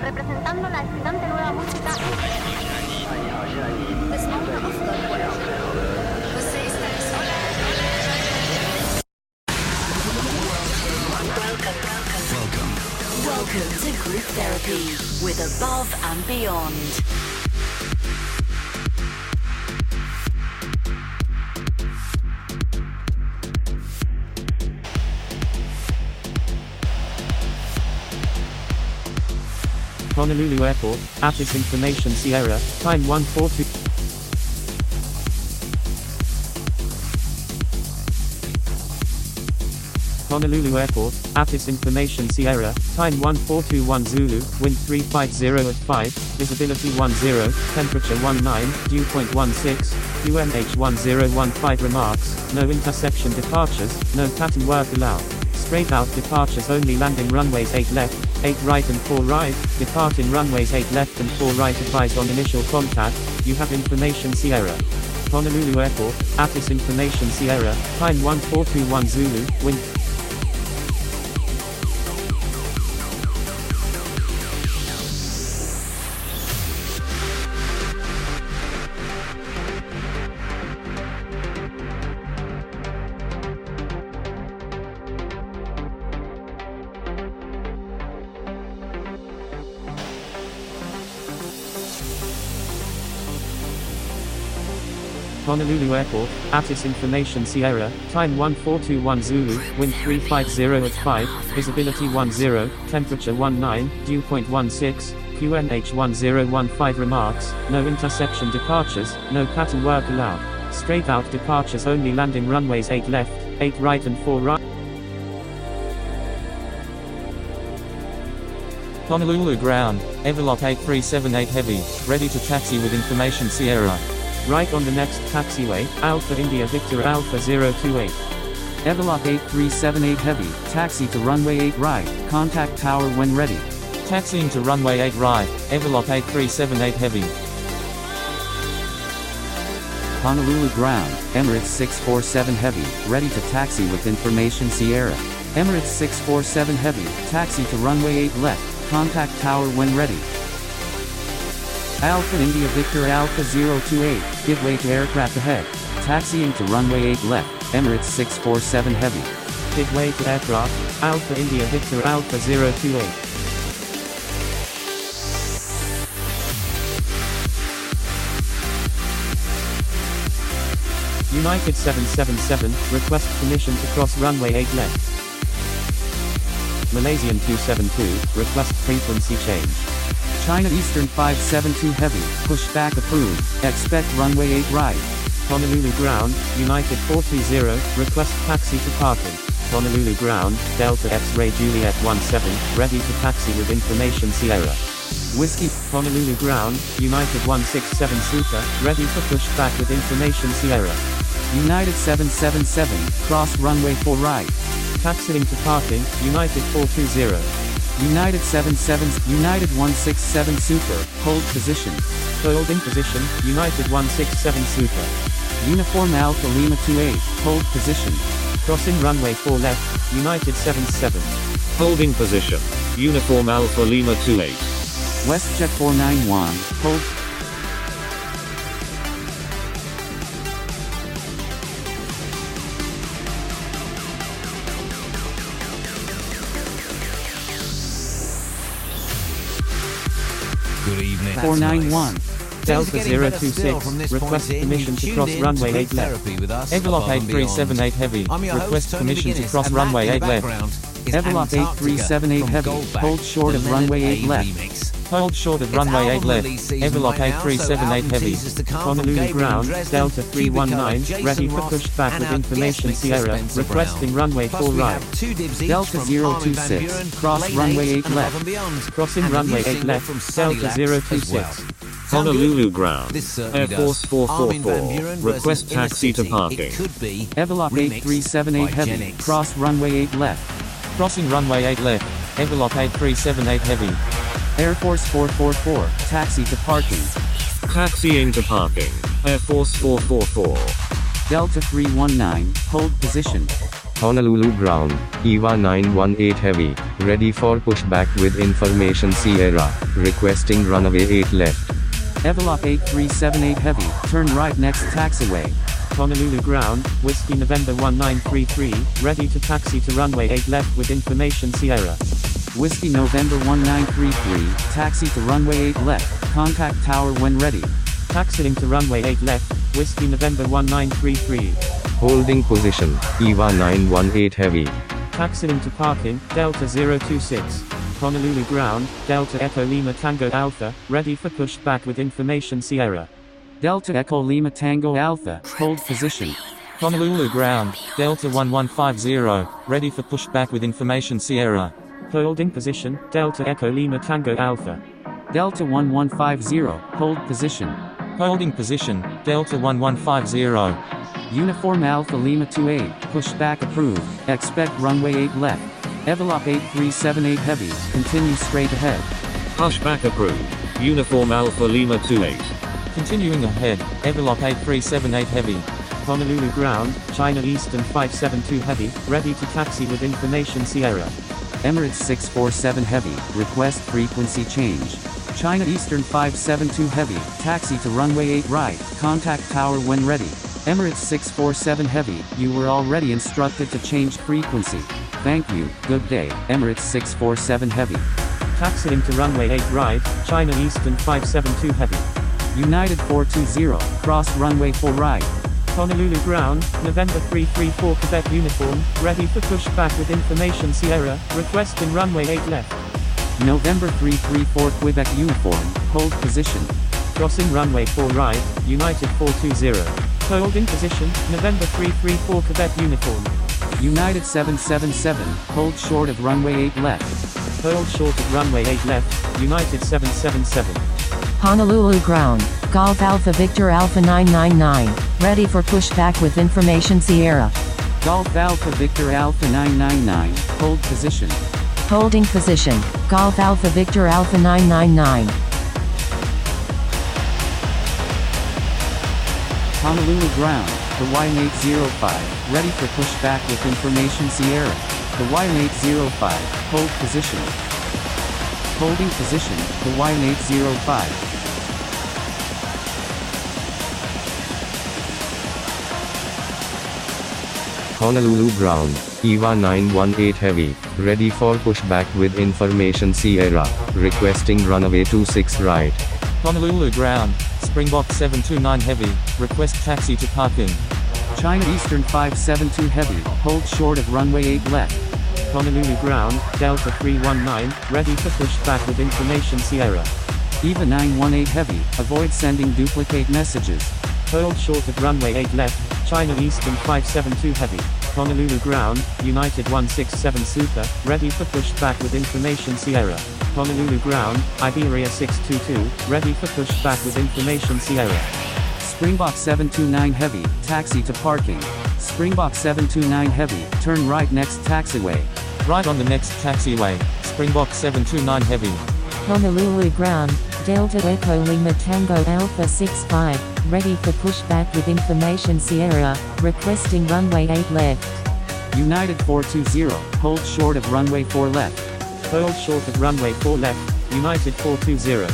representando la excitante nueva música. Welcome to Group Therapy with Above and Beyond. Honolulu Airport, Attis Information Sierra, time 142. Honolulu Airport, Attis Information Sierra, time 1421 Zulu, wind 350 at 5, visibility 10, temperature 19, dew point 16, QNH 1015 remarks, no interception departures, no pattern work allowed. Straight out departures only, landing runways 8 left, 8 right and 4 right, departing runways 8 left and 4 right, advised on initial contact, you have Information Sierra. Honolulu Airport, Attis Information Sierra, time 1421 Zulu, wind. Honolulu Airport, Attis Information Sierra, time 1421 Zulu, wind 350 at 5, visibility 10, temperature 19, dew point 16, QNH 1015 remarks, no interception departures, no pattern work allowed. Straight out departures only, landing runways 8 left, 8 right and 4 right. Honolulu ground, Everlock 8378 Heavy, ready to taxi with Information Sierra. Right on the next taxiway, Alpha India Victor Alpha 028. Everlock 8378 Heavy, taxi to runway 8 right, contact tower when ready. Taxiing to runway 8 right, Everlock 8378 Heavy. Honolulu ground, Emirates 647 Heavy, ready to taxi with Information Sierra. Emirates 647 Heavy, taxi to runway 8 left, contact tower when ready. Alpha India Victor Alpha 028, give way to aircraft ahead. Taxiing to runway 8 left, Emirates 647 Heavy. Give way to aircraft, Alpha India Victor Alpha 028. United 777, request permission to cross runway 8 left. Malaysian 272, request frequency change. China Eastern 572 Heavy, pushback approved, expect runway 8 right. Honolulu ground, United 430, request taxi to parking. Honolulu ground, Delta X-ray Juliet 17, ready to taxi with Information Sierra. Whiskey, Honolulu ground, United 167 Super, ready for pushback with Information Sierra. United 777, cross runway 4 right. Taxiing to parking, United 420. United 77, United 167 Super, hold position. Holding position, United 167 Super. Uniform Alpha Lima 28, hold position. Crossing runway 4 left, United 77. Holding position, Uniform Alpha Lima 28. WestJet 491, hold. Good evening. 491. Delta 026, request permission to cross runway 8 left. Everlock 8378 Heavy, request permission to cross runway 8 left. Everlock 8378 Heavy, hold short of runway 8 left. Hold short of runway 8 left, Everlock 8378 Heavy. Honolulu ground, Delta 319, ready for pushback with Information Sierra, requesting runway 4 right. Delta 026, cross runway 8 left. Crossing runway 8 left, Delta 026. Honolulu ground, Air Force 444, request taxi to parking. Everlock 8378 Heavy, cross runway 8 left. Crossing runway 8 left, Everlock 8378 Heavy. Air Force 444, taxi to parking. Taxiing to parking, Air Force 444. Delta 319, hold position. Honolulu ground, EVA 918 heavy, ready for pushback with information Sierra, requesting runway 8 left. Evolop 8378 heavy, turn right next taxiway. Honolulu ground, Whiskey November 1933, ready to taxi to runway 8 left with information Sierra. Whiskey November 1933, taxi to runway 8 left, contact tower when ready. Taxiing to runway 8 left, Whiskey November 1933. Holding position, EVA 918 heavy. Taxiing to parking, Delta 026. Honolulu ground, Delta Echo Lima Tango Alpha, ready for pushback with information Sierra. Delta Echo Lima Tango Alpha, hold position. Honolulu ground, Delta 1150, ready for pushback with information Sierra. Holding position, Delta Echo Lima Tango Alpha. Delta 1150, hold position. Holding position, Delta 1150. Uniform Alpha Lima 28, pushback approved, expect runway 8 left. Evolop 8378 heavy, continue straight ahead. Pushback approved. Uniform Alpha Lima 28. Continuing ahead, Evolop 8378 heavy. Honolulu ground, China Eastern 572 heavy, ready to taxi with information Sierra. Emirates 647 heavy, request frequency change. China Eastern 572 heavy, taxi to runway 8 right, contact tower when ready. Emirates 647 heavy, you were already instructed to change frequency. Thank you, good day, Emirates 647 heavy. Taxiing to runway 8 right, China Eastern 572 heavy. United 420, cross runway 4 right. Honolulu ground, November 334 Quebec uniform, ready for pushback with information Sierra, requesting runway 8 left. November 334 Quebec uniform, hold position. Crossing runway 4 right, United 420. Holding position, November 334 Quebec uniform. United 777, hold short of runway 8 left. Hold short of runway 8 left, United 777. Honolulu ground, Golf Alpha Victor Alpha 999, ready for pushback with information Sierra. Golf Alpha Victor Alpha 999, hold position. Holding position, Golf Alpha Victor Alpha 999. Honolulu ground, the Y805, ready for pushback with information Sierra. The Y805, hold position. Holding position, the Y805. Honolulu ground, EVA 918 heavy, ready for pushback with information Sierra, requesting runway 26 right. Honolulu ground, Springbok 729 heavy, request taxi to parking. China Eastern 572 heavy, hold short of runway 8 left. Honolulu ground, Delta 319, ready for pushback with information Sierra. EVA 918 heavy, avoid sending duplicate messages. Hold short of runway 8 left, China Eastern 572 heavy. Honolulu ground, United 167 Super, ready for pushback with information Sierra. Honolulu ground, Iberia 622, ready for pushback with information Sierra. Springbok 729 heavy, taxi to parking. Springbok 729 heavy, turn right next taxiway. Right on the next taxiway, Springbok 729 heavy. Honolulu ground, Delta Echo Lima Tango Alpha 65, ready for pushback with information Sierra, requesting runway 8 left. United 420, hold short of runway 4 left. Hold short of runway 4 left, United 420.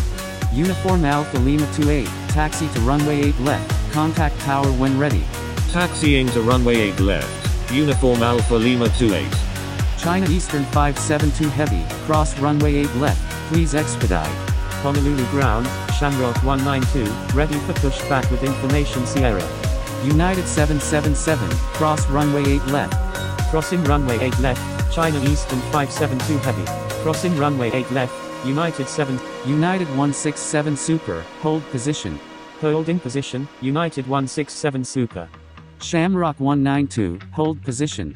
Uniform Alpha Lima 28, taxi to runway 8 left, contact tower when ready. Taxiing to runway 8 left, Uniform Alpha Lima 28. China Eastern 572 heavy, cross runway 8 left, please expedite. Honolulu ground, Shamrock 192, ready for pushback with information Sierra. United 777, cross runway 8 left. Crossing runway 8 left, China Eastern 572 heavy. Crossing runway 8 left, United 7. United 167 Super, hold position. Holding position, United 167 Super. Shamrock 192, hold position.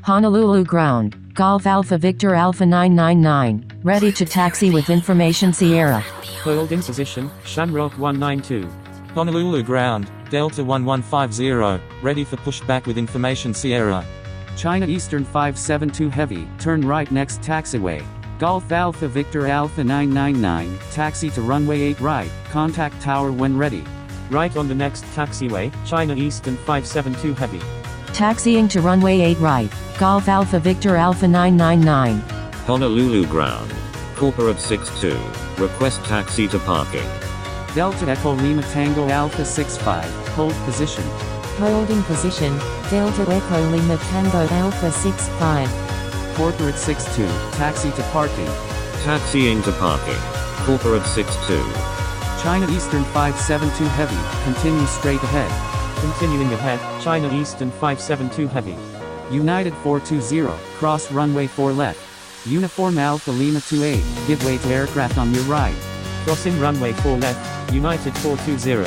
Honolulu ground, Golf Alpha Victor Alpha 999, ready to taxi with information Sierra. Holding position, Shamrock 192. Honolulu ground, Delta 1150, ready for pushback with information Sierra. China Eastern 572 heavy, turn right next taxiway. Golf Alpha Victor Alpha 999, taxi to runway 8 right, contact tower when ready. Right on the next taxiway, China Eastern 572 heavy. Taxiing to runway 8 right. Golf Alpha Victor Alpha 999. Honolulu ground. Corporate 62. Request taxi to parking. Delta Echo Lima Tango Alpha 65, hold position. Holding position, Delta Echo Lima Tango Alpha 65. Corporate 62, taxi to parking. Taxiing to parking. Corporate 62. China Eastern 572 Heavy, continue straight ahead. Continuing ahead, China Eastern 572 Heavy. United 420, cross runway 4 left. Uniform Alpha Lima 28, give way to aircraft on your right. Crossing runway 4 left, United 420.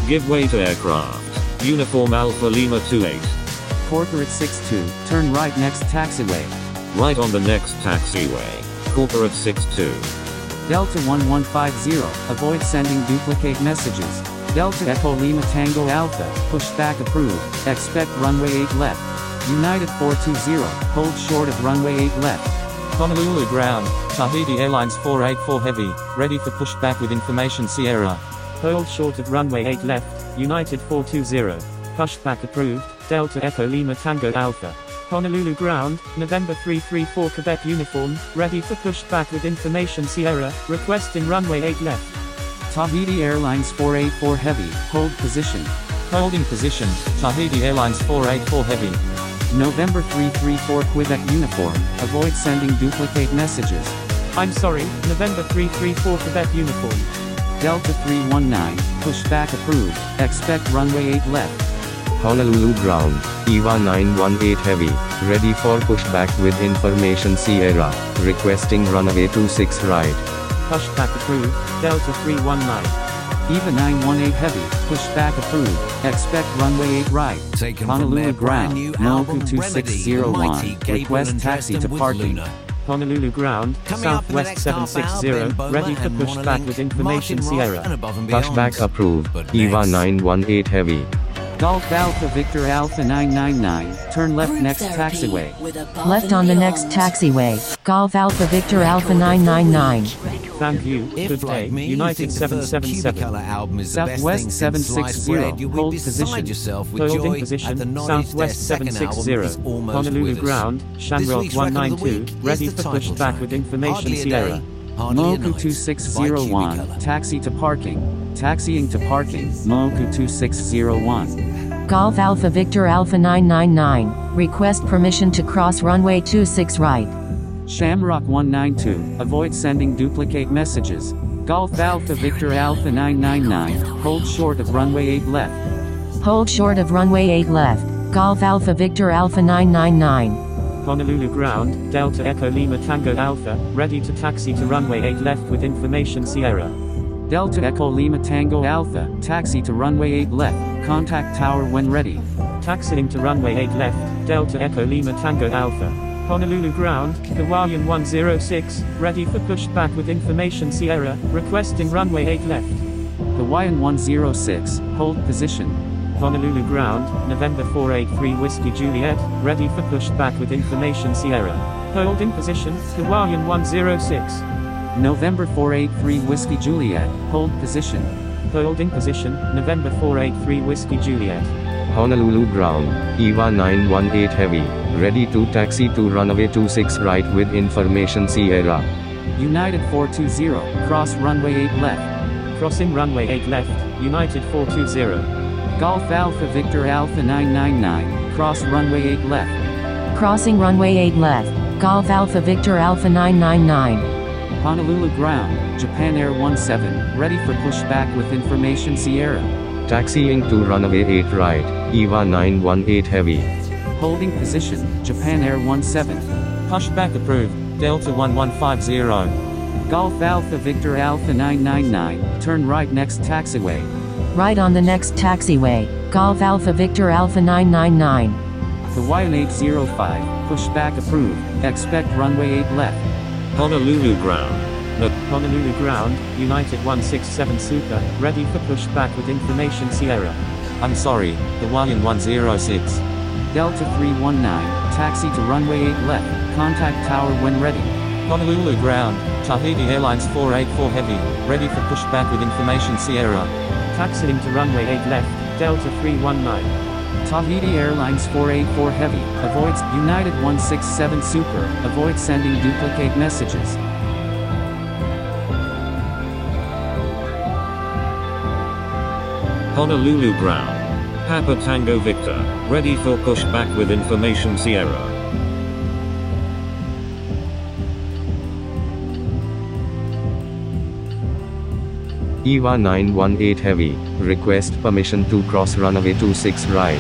Give way to aircraft. Uniform Alpha Lima 28. Corporate 62, turn right next taxiway. Right on the next taxiway. Corporate 62. Delta 1150, avoid sending duplicate messages. Delta Echo Lima Tango Alpha, pushback approved, expect runway 8 left. United 420, hold short of runway 8 left. Honolulu ground, Tahiti Airlines 484 Heavy, ready for pushback with information Sierra. Hold short of runway 8 left, United 420. Pushback approved, Delta Echo Lima Tango Alpha. Honolulu ground, November 334 Quebec uniform, ready for pushback with information Sierra, requesting runway 8 left. Tahiti Airlines 484 Heavy, hold position. Holding position, Tahiti Airlines 484 Heavy. November 334 Quebec uniform, avoid sending duplicate messages. I'm sorry, November 334 Quebec uniform. Delta 319, pushback approved, expect runway 8 left. Honolulu ground, EVA 918 Heavy, ready for pushback with information Sierra, requesting runway 26 right. Pushback approved, Delta 319. EVA 918 Heavy, pushback approved, expect runway 8 right. Taken from Honolulu their ground, brand new Moku album, 2601, Remedy, Gabriel request and taxi to Dresden with parking. Luna. Honolulu ground, Coming up in the Southwest next half hour, 760, Ben Bowler ready for and pushback Monolink, with information Martin Ross Sierra. and Above and Beyond. Pushback approved, But EVA next, 918 Heavy. Golf Alpha Victor Alpha 999, turn left Group next therapy taxiway. with Above Left and on the Beyond. next taxiway. Golf Alpha Victor Alpha 999. Thank you, if good day, like me, you United think the first 777. Cubicolor album is the best Southwest thing since sliced 760, bread, you'll hold be position. beside yourself with Holding joy position, at the knowledge their Southwest second album 760. is almost Honolulu with us. ground, This Shamrock week's record of the 192, week ready is for the title pushback track, with information Hardly a Sierra. Day, Hardly a Moku Night by 2601, Cubicolor. taxi to parking. Taxiing to parking, Moku 2601. Golf Alpha Victor Alpha 999. Request permission to cross runway 26 right. Shamrock 192, avoid sending duplicate messages. Golf Alpha Victor Alpha 999, hold short of runway 8 left. Hold short of runway 8 left. Golf Alpha Victor Alpha 999. Honolulu ground, Delta Echo Lima Tango Alpha, ready to taxi to runway 8 left with information Sierra. Delta Echo Lima Tango Alpha, taxi to runway 8 left, contact tower when ready. Taxiing to runway 8 left, Delta Echo Lima Tango Alpha. Honolulu ground, Hawaiian 106, ready for pushback with information Sierra, requesting runway 8 left. Hawaiian 106, hold position. Honolulu ground, November 483 Whiskey Juliet, ready for pushback with information Sierra. Holding position, Hawaiian 106. November 483 Whiskey Juliet, hold position. Holding position, November 483 Whiskey Juliet. Honolulu ground, EVA 918 Heavy, ready to taxi to runway 26 right with information Sierra. United 420, cross runway 8 left. Crossing runway 8 left, United 420. Golf Alpha Victor Alpha 999, cross runway 8 left. Crossing runway 8 left. Golf Alpha Victor Alpha 999. Honolulu ground, Japan Air 17, ready for pushback with information Sierra. Taxiing to runway 8 right, EVA 918 Heavy. Holding position, Japan Air 17. Pushback approved, Delta 1150. Golf Alpha Victor Alpha 999, turn right next taxiway. Right on the next taxiway. Golf Alpha Victor Alpha 999. Hawaiian 805, pushback approved, expect runway 8 left. Honolulu ground. Honolulu ground, United 167 Super, ready for pushback with information Sierra. I'm sorry, Hawaiian 106. Delta 319, taxi to runway 8 left, contact tower when ready. Honolulu ground, Tahiti Airlines 484 Heavy, ready for pushback with information Sierra. Taxiing to runway 8 left, Delta 319. Tahiti Airlines 484 Heavy, avoids United 167 Super, avoid sending duplicate messages. Honolulu ground. Papa Tango Victor, ready for pushback with information Sierra. EVA 918 Heavy, request permission to cross runway 26 right.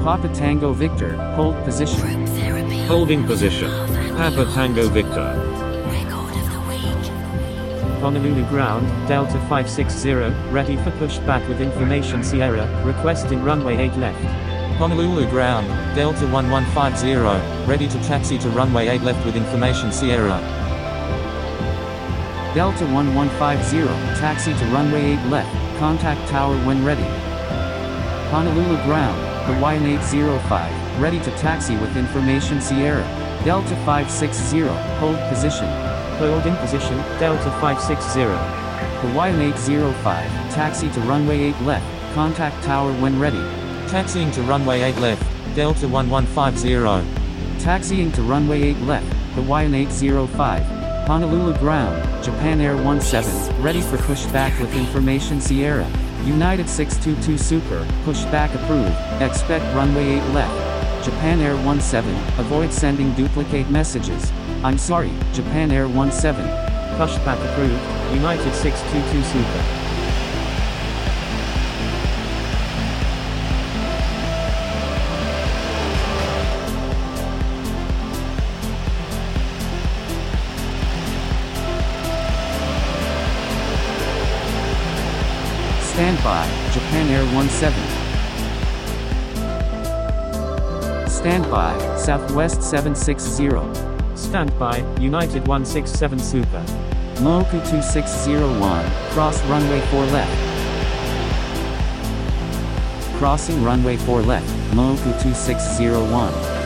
Papa Tango Victor, hold position. Holding position. Papa Tango Victor. Honolulu ground, Delta 560, ready for pushback with information Sierra, requesting runway 8 left. Honolulu ground, Delta 1150, ready to taxi to runway 8 left with information Sierra. Delta 1150, taxi to runway 8 left, contact tower when ready. Honolulu ground, Hawaiian 805, ready to taxi with information Sierra. Delta 560, hold position. Holding position, Delta 560. Hawaiian 805, taxi to runway 8 left, contact tower when ready. Taxiing to runway 8 left, Delta 1150. Taxiing to runway 8 left, Hawaiian 805. Honolulu ground, Japan Air 17, ready for pushback with information Sierra. United 622 Super, pushback approved, expect runway 8 left. Japan Air 17, avoid sending duplicate messages. I'm sorry, Japan Air 17. Pushback approved, United 622 Super. Standby, Japan Air 17. Standby, Southwest 760. Standby, United 167 Super. Moku 2601, cross runway 4 left. Crossing runway 4 left, Moku 2601.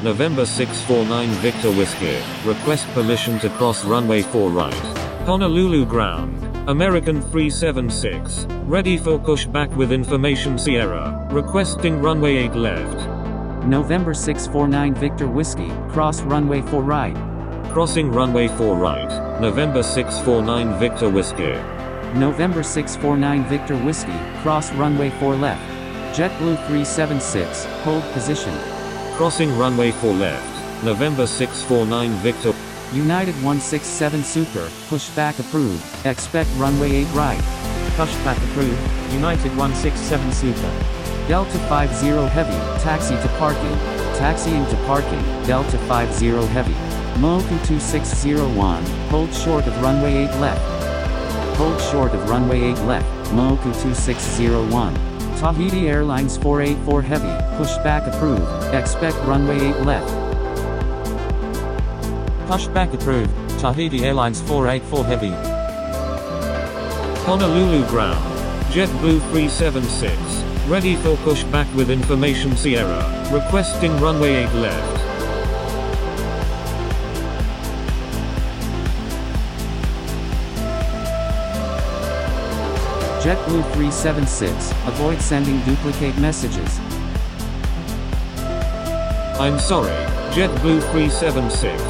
November 649 Victor Whiskey, request permission to cross runway 4 right. Honolulu ground, American 376, ready for pushback with information Sierra, requesting runway 8 left. November 649 Victor Whiskey, cross runway 4 right. Crossing runway 4 right, November 649 Victor Whiskey. November 649 Victor Whiskey, cross runway 4 left. JetBlue 376, hold position. Crossing runway 4 left, November 649 Victor. United 167 Super, pushback approved, expect runway 8 right. Pushback approved, United 167 Super. Delta 50 Heavy, taxi to parking. Taxiing to parking, Delta 50 Heavy. Moku 2601, hold short of runway 8 left. Hold short of runway 8 left, Moku 2601. Tahiti Airlines 484 Heavy, pushback approved, expect runway 8 left. Pushback approved, Tahiti Airlines 484 Heavy. Honolulu ground, JetBlue 376, ready for pushback with information Sierra, requesting runway 8 left. JetBlue 376, avoid sending duplicate messages. I'm sorry, JetBlue 376.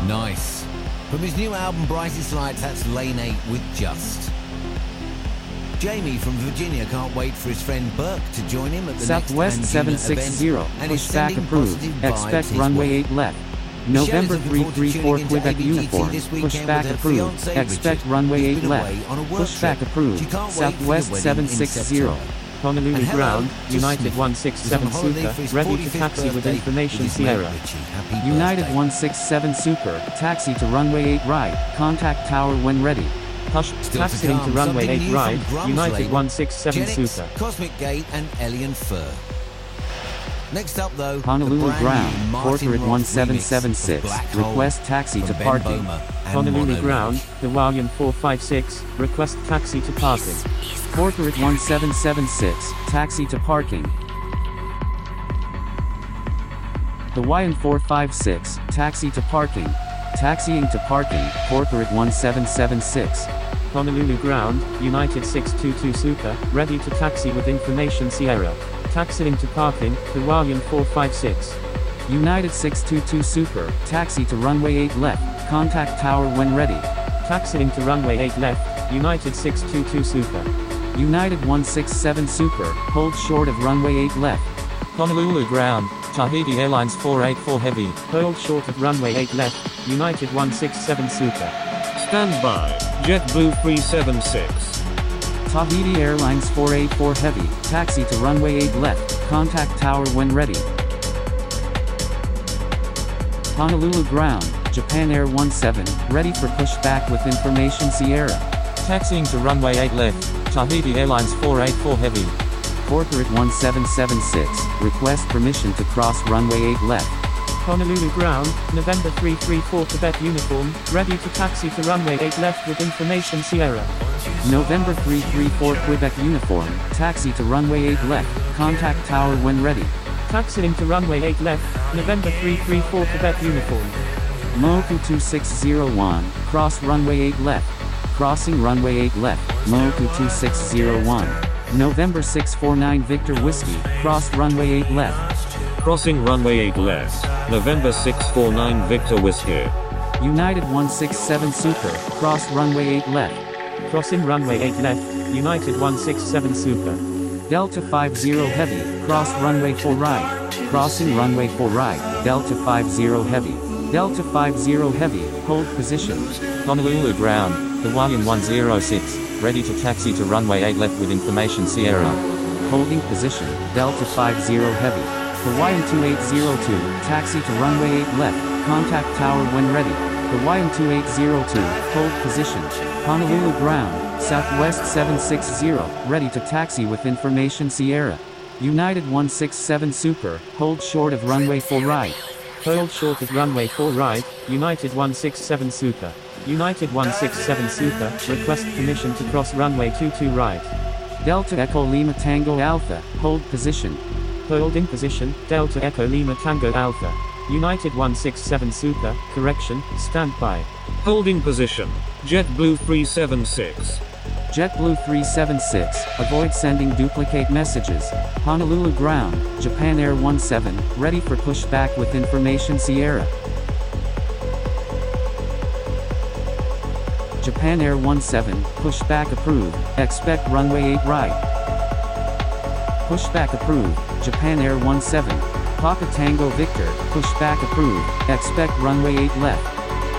Nice. From his new album Brightest Lights, that's Lane 8 with Just. Jamie from Virginia can't wait for his friend Burke to join him at the Southwest next 760, and is pushback sending approved, positive vibes expect his runway way. 8 left. Michelle November is looking forward to 334 tuning into Quebec ABTT uniform, this weekend pushback with her approved, fiancé, expect Richard, runway who's 8 been left. away on a work Pushback trip. approved, She can't wait for your Southwest wedding in 760. September. Honolulu And hello, ground, to United Smith, 167 who's on holiday Super, for his ready to 45th taxi with birthday information with his mate Sierra. Richie. Happy United birthday. 167 Super, taxi to runway 8 right, contact tower when ready. Hush, Still taxiing to come, runway something 8 new right, from Grum's United label, 167 Genix, Super. Cosmic Gate and Elian Fur. Next up though, Honolulu the brand ground, new Martin corporate Roth remix 1776, of Black Hole request taxi from to Ben parking. Boma and Honolulu Mono ground, Hawaiian 456, request taxi to parking. Corporate 1776, taxi to parking. Hawaiian 456, taxi to parking. Taxiing to parking, corporate 1776. Honolulu ground, United 622 Super, ready to taxi with information Sierra. Taxiing to parking, Hawaiian 456. United 622 Super, taxi to runway 8 left, contact tower when ready. Taxiing to runway 8 left, United 622 Super. United 167 Super, hold short of runway 8 left. Honolulu ground, Tahiti Airlines 484 Heavy. Hold short of runway 8 left, United 167 Super. Stand by, JetBlue 376. Tahiti Airlines 484 Heavy, taxi to runway 8 left, contact tower when ready. Honolulu ground, Japan Air 17, ready for pushback with information Sierra. Taxiing to runway 8 left, Tahiti Airlines 484 Heavy. Corporate 1776, request permission to cross runway 8 left. Honolulu ground, November 334 Quebec uniform, ready to taxi to runway 8 left with information Sierra. November 334 Quebec uniform, taxi to runway 8 left, contact tower when ready. Taxiing to runway 8 left, November 334 Quebec uniform. Moku 2601, cross runway 8 left. Crossing runway 8 left, Moku 2601. November 649 Victor Whiskey, cross runway 8 left. Crossing runway 8 left, November 649 Victor Whiskey. United 167 Super, cross runway 8 left. Crossing runway 8 left, United 167 Super. Delta 50 Heavy, cross runway 4 right. Crossing runway 4 right, Delta 50 Heavy. Delta 50 Heavy, hold position. Honolulu ground, Hawaiian 106, ready to taxi to runway 8 left with information Sierra. Holding position, Delta 50 Heavy. Hawaiian 2802, taxi to runway 8 left, contact tower when ready. Hawaiian 2802, hold position. Honolulu ground, Southwest 760, ready to taxi with information Sierra. United 167 Super, hold short of runway 4 right. Hold short of runway 4 right, United 167 Super. United 167 Super, request permission to cross runway 22 right. Delta Echo Lima Tango Alpha, hold position. Holding position, Delta Echo Lima Tango Alpha. United 167 Super, correction, stand by. Holding position, JetBlue 376. JetBlue 376, avoid sending duplicate messages. Honolulu ground, Japan Air 17, ready for pushback with information Sierra. Japan Air 17, pushback approved, expect runway 8 right. Pushback approved, Japan Air 17. Papa Tango Victor, pushback approved, expect runway 8 left.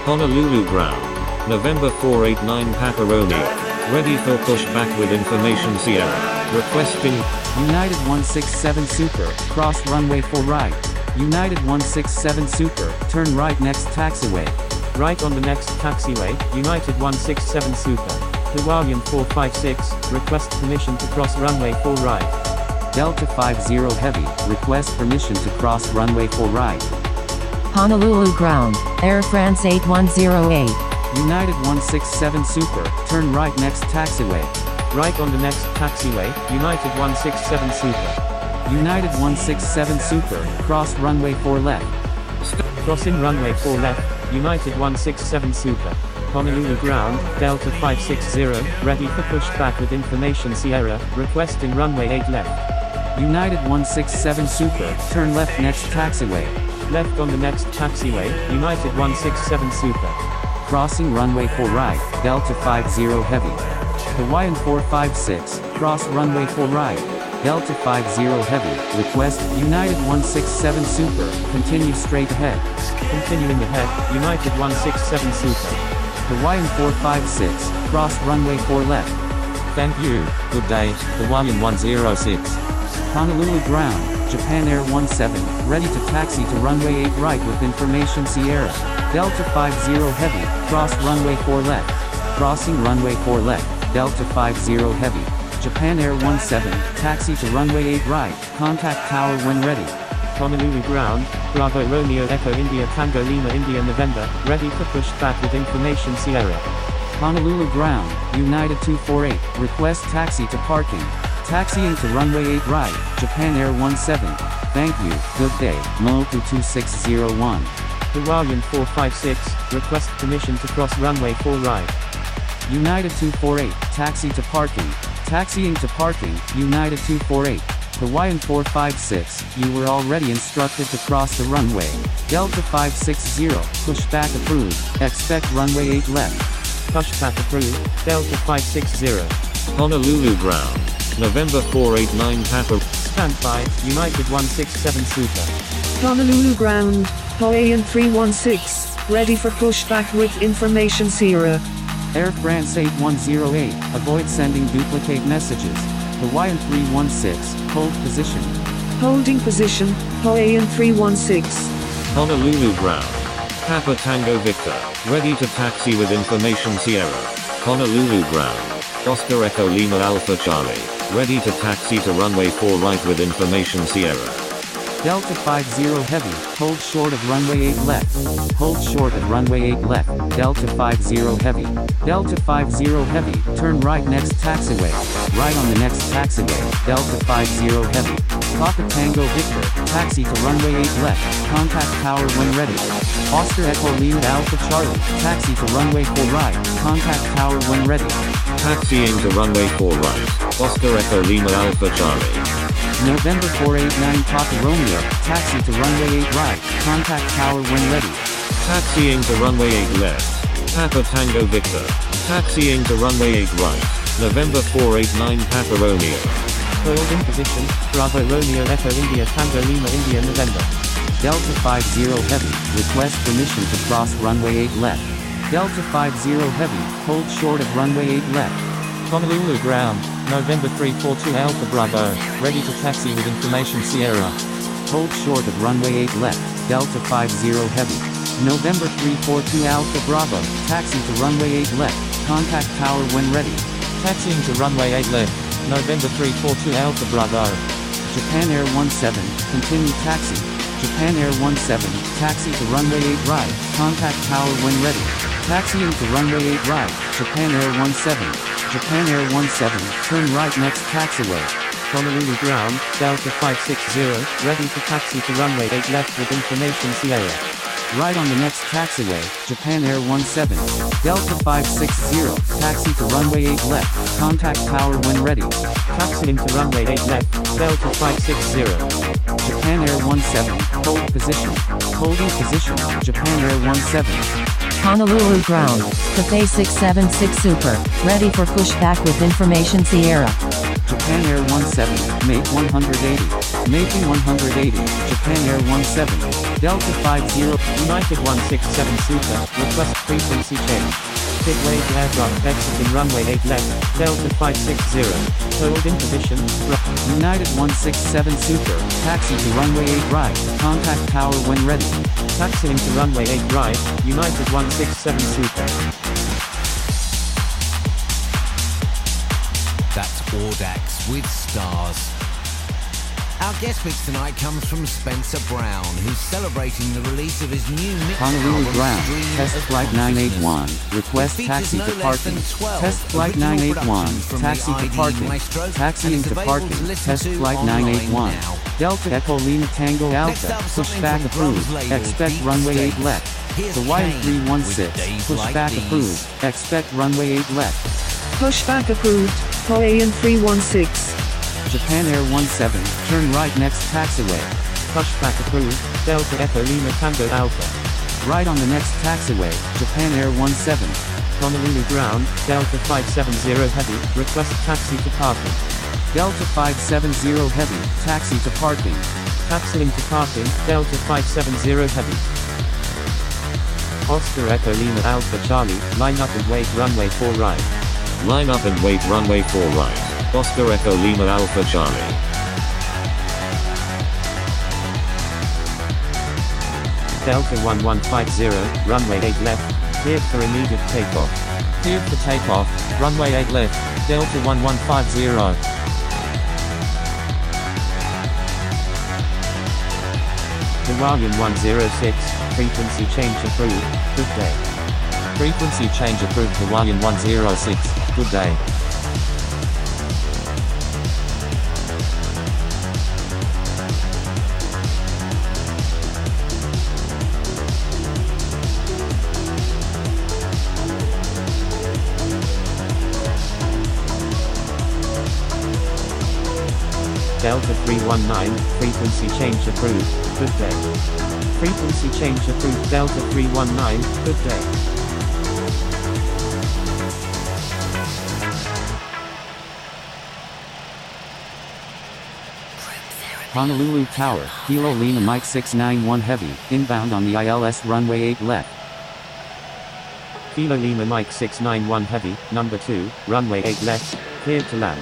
Honolulu ground, November 489 Paparoni. Ready for pushback with information Sierra. Requesting United 167 Super, cross runway 4 right. United 167 Super, turn right next taxiway. Right on the next taxiway, United 167 Super. Hawaiian 456, request permission to cross runway 4 right. Delta 50 Heavy, request permission to cross runway 4 right. Honolulu ground, Air France 8108. United 167 Super, turn right next taxiway. Right on the next taxiway, United 167 Super. United 167 Super, cross runway 4 left. Crossing runway 4 left, United 167 Super. Honolulu ground, Delta 560, ready for pushback with information Sierra, requesting runway 8 left. United 167 Super, turn left next taxiway. Left on the next taxiway, United 167 Super. Crossing runway 4 right, Delta 50 Heavy. Hawaiian 456, cross runway 4 right. Delta 50 Heavy, request, United 167 Super, continue straight ahead. Continuing ahead, United 167 Super. Hawaiian 456, cross runway 4 left. Thank you, good day, Hawaiian 106. Honolulu ground, Japan Air 17, ready to taxi to runway 8 right with information Sierra. Delta 50 heavy, cross runway 4 left. Crossing runway 4 left, Delta 50 heavy. Japan Air 17, taxi to runway 8 right, contact tower when ready. Honolulu ground, Bravo Romeo Echo India Tango Lima India November, ready for pushback with information Sierra. Honolulu ground, United 248, request taxi to parking. Taxiing to runway 8 right, Japan Air 17. Thank you, good day, Motu 2601. Hawaiian 456, request permission to cross runway 4 right. United 248, taxi to parking. Taxiing to parking, United 248. Hawaiian 456, you were already instructed to cross the runway. Delta 560, pushback approved, expect runway 8 left. Pushback approved, Delta 560. Honolulu ground, November 489 Papa. Standby, United 167 Super. Honolulu ground, Hawaiian 316, ready for pushback with information Sierra. Air France 8108, avoid sending duplicate messages. Hawaiian 316, hold position. Holding position, Hawaiian 316. Honolulu ground, Papa Tango Victor, ready to taxi with information Sierra. Honolulu ground, Oscar Echo Lima Alpha Charlie, ready to taxi to runway 4 right with information Sierra. Delta 50 heavy, hold short of runway 8 left. Hold short of runway 8 left, Delta 50 heavy. Delta 50 heavy, turn right next taxiway. Right on the next taxiway, Delta 50 heavy. Papa Tango Victor, taxi to runway 8 left, contact tower when ready. Oscar Echo Lima Alpha Charlie, taxi to runway 4 right, contact tower when ready. Taxiing to runway 4 right, Oscar Echo Lima Alpha Charlie. November 489 Papa Romeo, taxi to runway 8 right, contact tower when ready. Taxiing to runway 8 left, Papa Tango Victor. Taxiing to runway 8 right, November 489 Papa Romeo. Hold in position, Bravo Romeo Echo India Tango Lima India November. Delta 50 heavy, request permission to cross runway 8 left. Delta 50 heavy, hold short of runway 8 left. Honolulu ground, November 342 Alpha Bravo, ready to taxi with information Sierra. Hold short of runway 8 left, Delta 50 heavy. November 342 Alpha Bravo, taxi to runway 8 left, contact tower when ready. Taxiing to runway 8 left, November 342 Alpha Bravo. Japan Air 17, continue taxi. Japan Air 17, taxi to runway 8 right, contact tower when ready. Taxiing to runway 8 right, Japan Air 17. Japan Air 17, turn right next taxiway. Honolulu ground, Delta 560, ready to taxi to runway 8 left with information Sierra. Right on the next taxiway, Japan Air 17. Delta 560, taxi to runway 8 left, contact tower when ready. Taxiing to runway 8 left, Delta 560. Japan Air 17, hold position. Holding position, Japan Air 17. Honolulu ground, Cathay 676 Super, ready for pushback with information Sierra. Japan Air 17, make 180. Making 180, Japan Air 17. Delta 50. United 167 Super, request frequency change. Midway aircraft exiting runway 8 left, Delta 560. Hold in position, United 167 Super, taxi to runway 8 right, contact tower when ready. Taxiing to runway 8 right, United 167 Super. That's Audax with stars. Our guest mix tonight comes from Spencer Brown, who's celebrating the release of his new mix Honolulu album, ground, Stream test of flight Consciousness. 981, request taxi to parking. Test flight 981, taxi to parking. Taxiing to parking, test flight 981. Delta Echo Lima Tango Alpha, pushback approved, expect runway 8 left. Hawaiian 316, pushback approved, expect runway 8 left. Pushback approved, Hawaiian 316. Japan Air 17, turn right next taxiway. Pushback approved, Delta Echo Lima Tango Alpha. Right on the next taxiway, Japan Air 17. Honolulu ground, Delta 570 Heavy, request taxi to parking. Delta 570 Heavy, taxi to parking. Taxiing to parking, Delta 570 Heavy. Oscar Echo Lima Alpha Charlie, line up and wait runway 4 right. Line up and wait runway 4 right. Oscar Echo Lima Alpha Charlie. Delta 1150, runway 8 left, cleared for immediate takeoff. Cleared for takeoff, runway 8 left, Delta 1150. Hawaiian 106, frequency change approved, good day. Frequency change approved Hawaiian 106, good day. Delta 319, frequency change approved, good day. Frequency change approved Delta 319, good day. Honolulu Tower, Kilo Lima Mike 691 Heavy, inbound on the ILS runway 8 left. Kilo Lima Mike 691 Heavy, number 2, runway 8 left, cleared to land.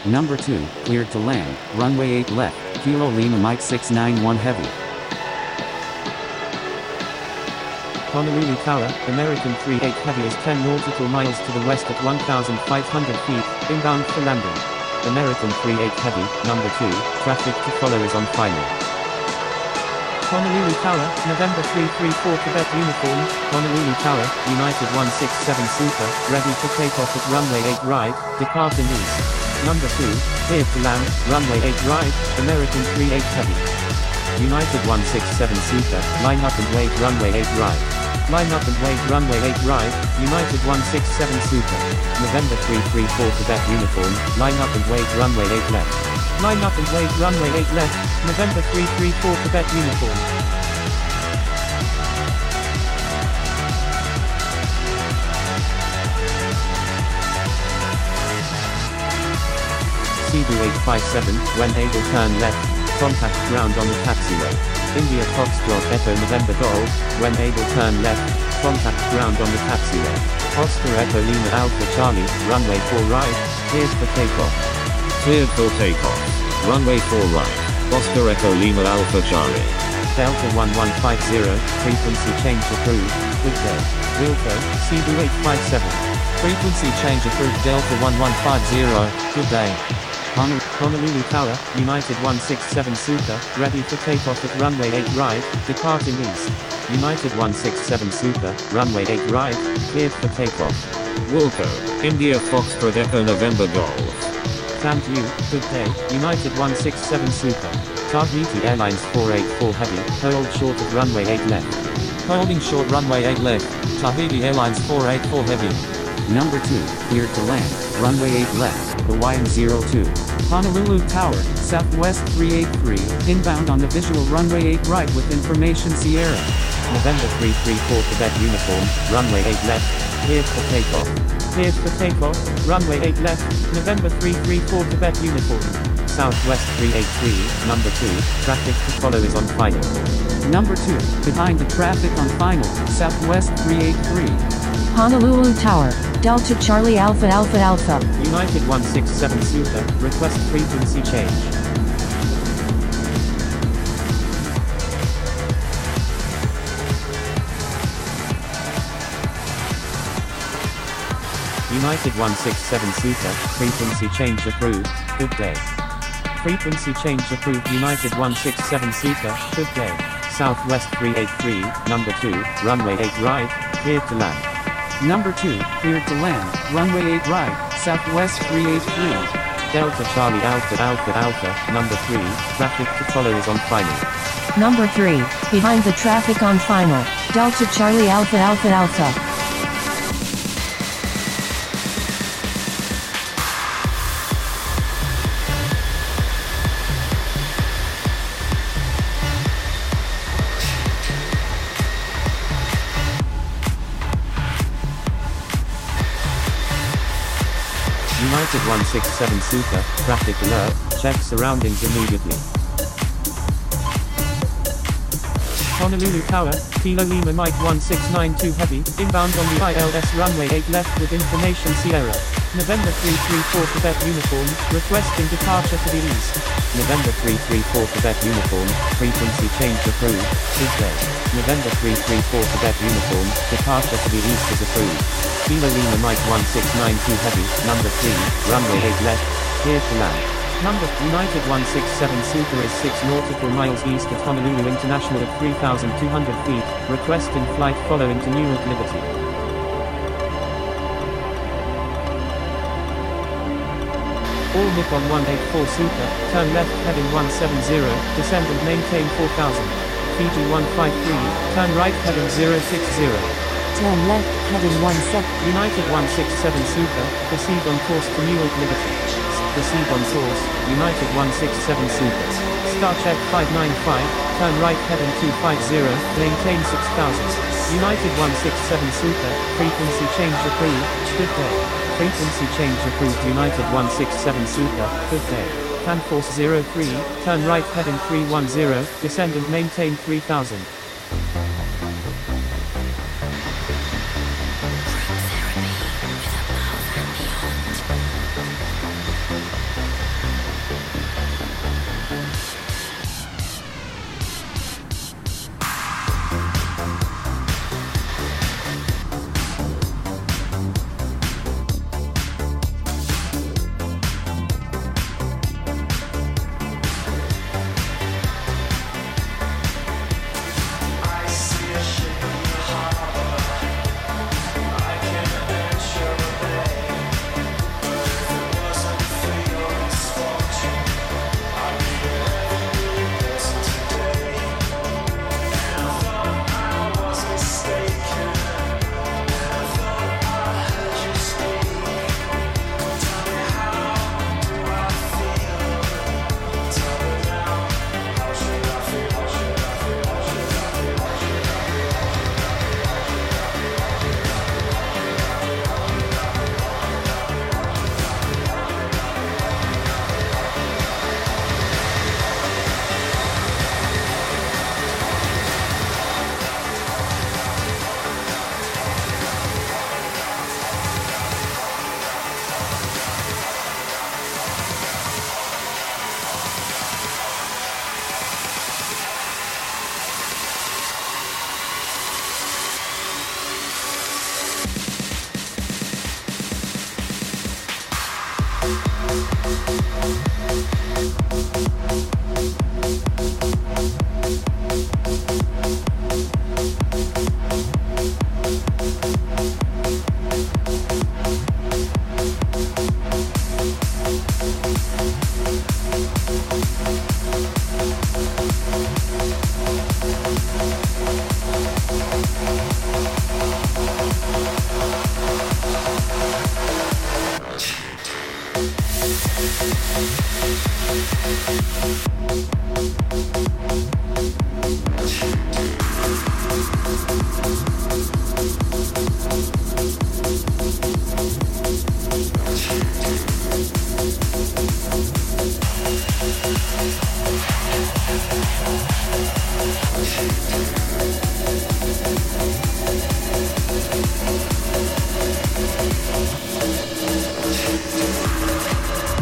Number 2, cleared to land, runway 8 left, Kilo Lima Mike 691 Heavy. Honolulu Tower, American 38 Heavy is 10 nautical miles to the west at 1,500 feet, inbound for landing. American 38 Heavy, number 2, traffic to follow is on final. Honolulu Tower, November 334 Quebec uniform, Honolulu Tower, United 167 Super, ready for takeoff at runway 8 right, departing east. Number 2, cleared to land, runway 8 right, American 38 Heavy. United 167 Super, line up and wait runway 8 right. Line up and wait runway 8 right, United 167 Super. November 334 Quebec uniform, line up and wait runway 8 left. Line up and wait runway 8 left, November 334 Quebec uniform. C2857, when able turn left, contact ground on the taxiway. India Foxtrot Echo November Golf, when able turn left, contact ground on the taxiway. Oscar Echo Lima Alpha Charlie, runway 4 right, cleared for takeoff. Cleared for takeoff. Runway 4 right. Oscar Echo Lima Alpha Charlie. Delta 1150, frequency change approved, good day. Wilco, CD857. Frequency change approved Delta 1150, good day. Honolulu Tower, United 167 Super, ready for takeoff at runway 8 right, departing east. United 167 Super, runway 8 right, cleared for takeoff. Wilco, India Foxtrot Echo November Golf. Thank you, good day, United 167 Super. Tahiti Airlines 484 Heavy, hold short of runway 8 left. Holding short runway 8 left, Tahiti Airlines 484 Heavy. Number 2, cleared to land, runway 8 left, Hawaiian 02. Honolulu Tower, Southwest 383, inbound on the visual runway 8 right with information Sierra. November 334 Quebec uniform, runway 8 left, cleared for takeoff. Cleared for takeoff, runway 8 left, November 334 Quebec uniform. Southwest 383, number 2, traffic to follow is on final. Number 2, behind the traffic on final, Southwest 383. Honolulu Tower, Delta Charlie Alpha Alpha Alpha. United 167 Super, request frequency change. United 167 Super, frequency change approved, good day. Frequency change approved United 167 Super, good day. Southwest 383, number 2, runway 8 right, cleared to land. Number 2, cleared to land, runway 8 right, Southwest 383. Delta Charlie Alpha Alpha Alpha, number 3, traffic to follow is on final. Number 3, behind the traffic on final, Delta Charlie Alpha Alpha Alpha. United 167 Super, traffic alert, check surroundings immediately. Honolulu Tower, Kilo Lima Mike 1692 Heavy, inbound on the ILS runway 8 left with information Sierra. November 334 Quebec Uniform, requesting departure to the east. November 334 Quebec Uniform, frequency change approved, good day. November 334 Quebec Uniform, departure to the east is approved. Lima Lima Mike 1692 Heavy, number 3, runway 8 left, clear to land. Number United 167 Super is 6 nautical miles east of Honolulu International at 3,200 feet, requesting flight following to Newark Liberty. All Nippon 184 Super, turn left heading 170, descend and maintain 4,000. Fiji 153, turn right heading 060. Turn left heading 17. United 167 Super, proceed on course to Newark Liberty. Proceed on course, United 167 Super. Star check 595, turn right heading 250, maintain 6,000. United 167 Super, frequency change approved, good day. Frequency change approved United 167 Super, good day. Planforce 03, turn right heading 310, descend and maintain 3,000.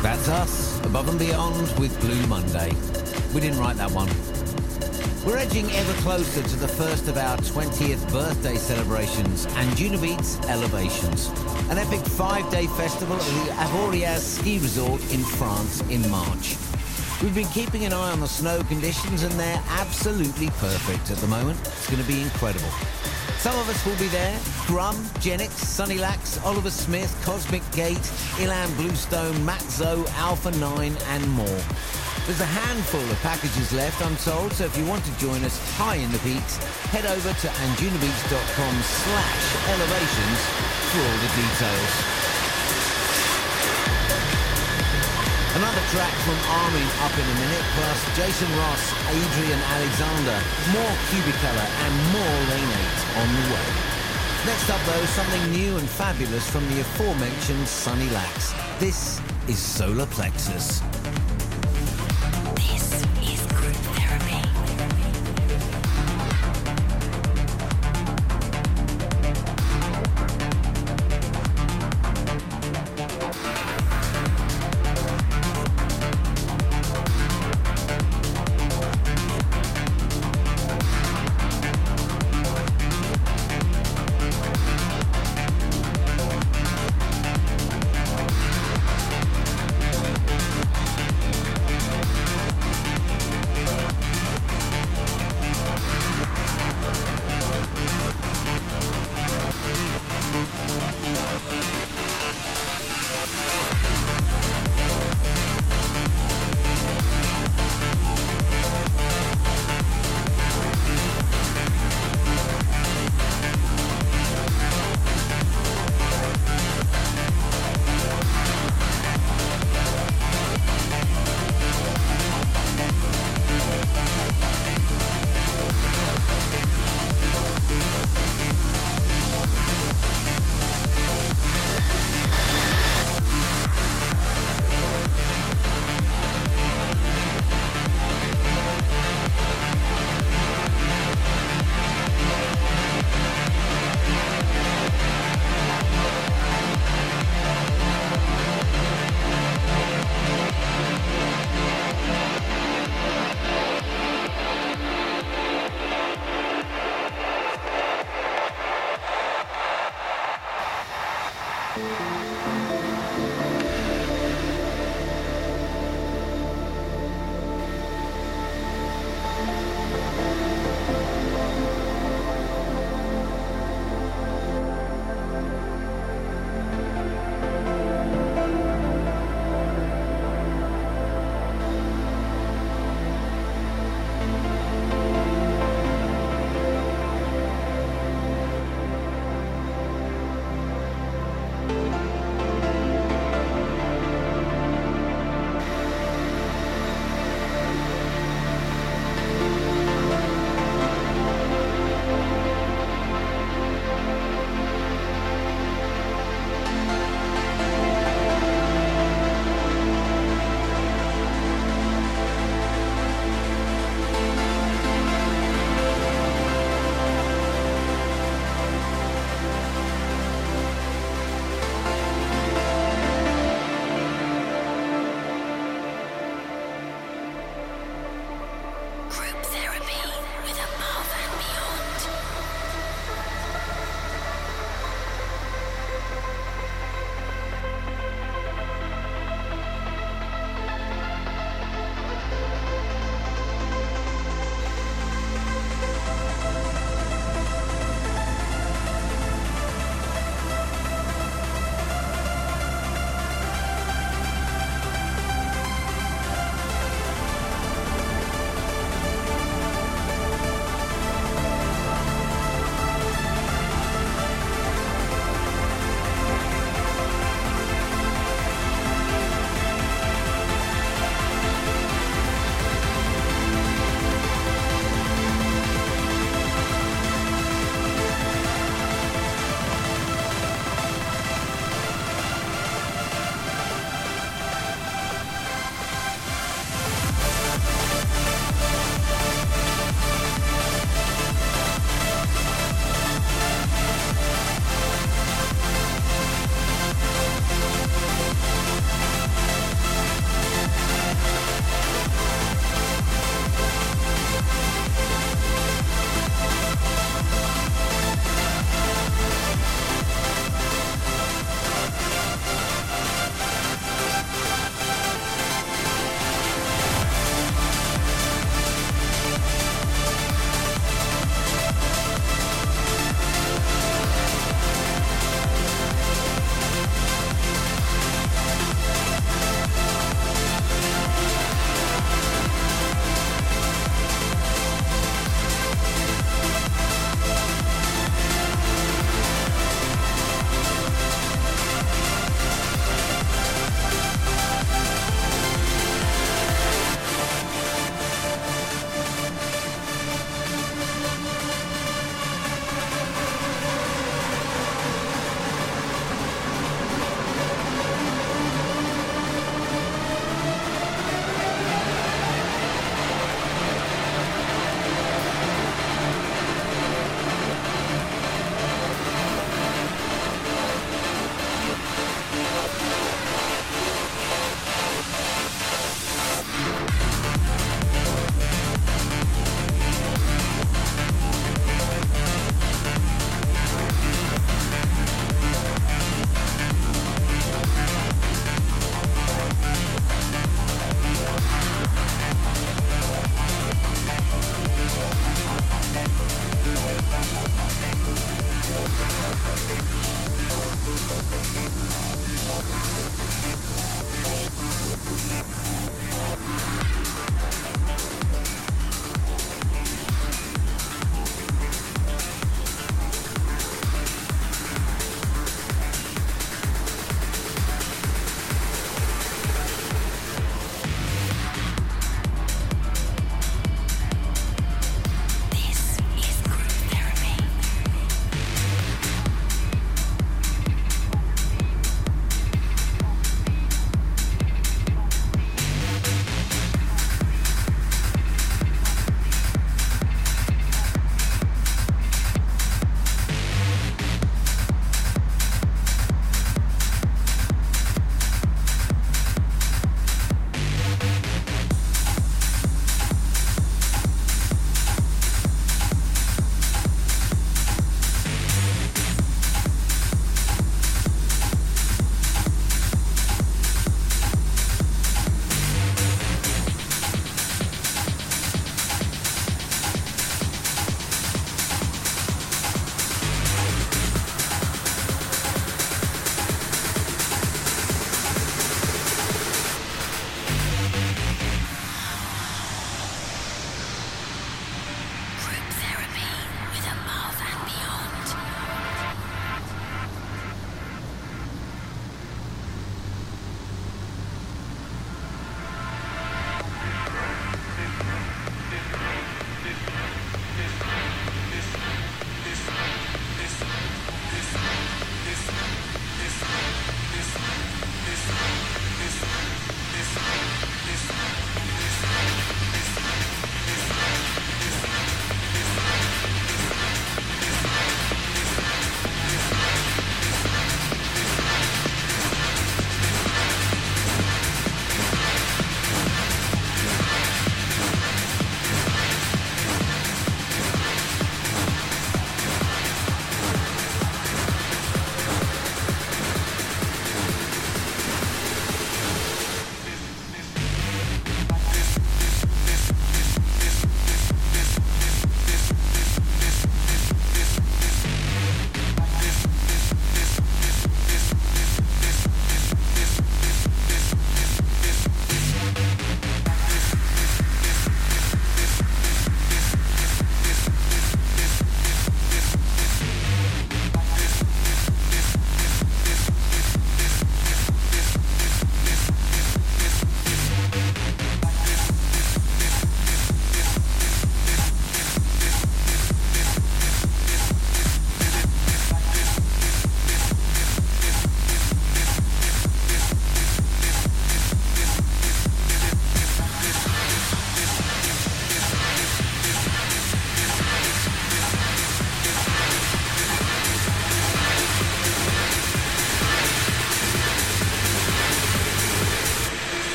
That's us, above and beyond with Blue Monday. We didn't write that one. We're edging ever closer to the first of our 20th birthday celebrations and Unibeat's Elevations, an epic 5-day festival at the Avoriaz ski resort in France in March. We've been keeping an eye on the snow conditions and they're absolutely perfect at the moment. It's going to be incredible. Some of us will be there: Grum, Genix, Sunny Lax, Oliver Smith, Cosmic Gate, Ilan Bluestone, Matt Zoe, Alpha 9 and more. There's a handful of packages left, I'm told, so if you want to join us high in the peaks, head over to anjunabeats.com/elevations for all the details. Another track from Armin up in a minute, plus Jason Ross, Adrian Alexander, more Cubicolor and more Lane 8 on the way. Next up though, something new and fabulous from the aforementioned Sunny Lax. This is Solar Plexus. This is Group Therapy.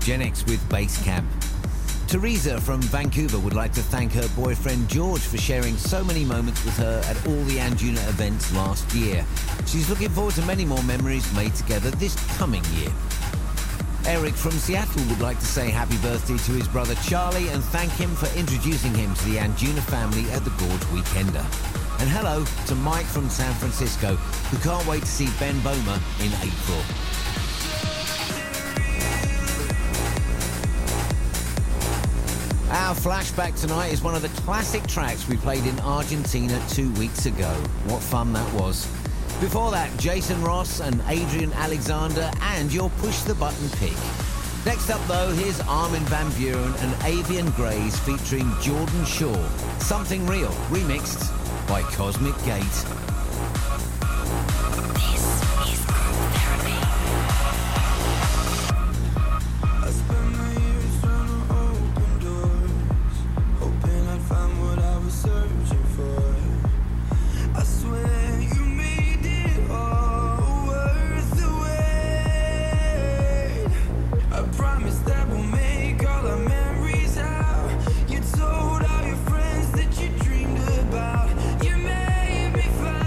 Genix with Base Camp. Teresa from Vancouver would like to thank her boyfriend George for sharing so many moments with her at all the Anjuna events last year. She's looking forward to many more memories made together this coming year. Eric from Seattle would like to say happy birthday to his brother Charlie and thank him for introducing him to the Anjuna family at the Gorge Weekender. And hello to Mike from San Francisco, who can't wait to see Ben Boma in April. Our flashback tonight is one of the classic tracks we played in Argentina 2 weeks ago. What fun that was. Before that, Jason Ross and Adrian Alexander and your Push the Button pick. Next up though, here's Armin van Buuren and Avian Grays featuring Jordan Shaw. Something Real, remixed by Cosmic Gate. You made me find